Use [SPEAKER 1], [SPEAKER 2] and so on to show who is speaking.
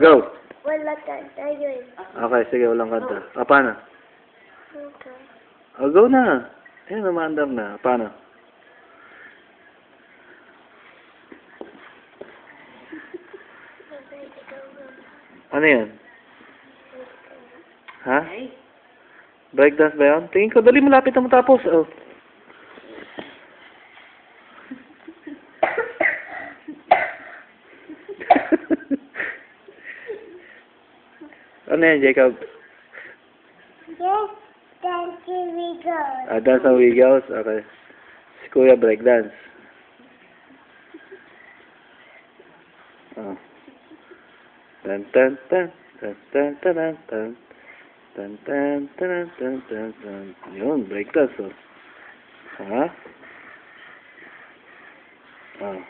[SPEAKER 1] Go!
[SPEAKER 2] Wala kanta yun.
[SPEAKER 1] Okay, sige, walang kanta. Paano?
[SPEAKER 2] Okay.
[SPEAKER 1] Go na. Ayun, umaandar na. Paano? Ano yan? Ha? Breakdance ba yan? Tingin ko, dali malapit na matapos. Oh. Ano yan, Jacob?
[SPEAKER 2] Yes, dancing we go.
[SPEAKER 1] Dance ang Wiggles? Okay. Si Kuya breakdance. Oh. Tan tan tan tan tan tan tan tan tan tan tan tan tan. Yun, breakdance oh. Ha? Oh.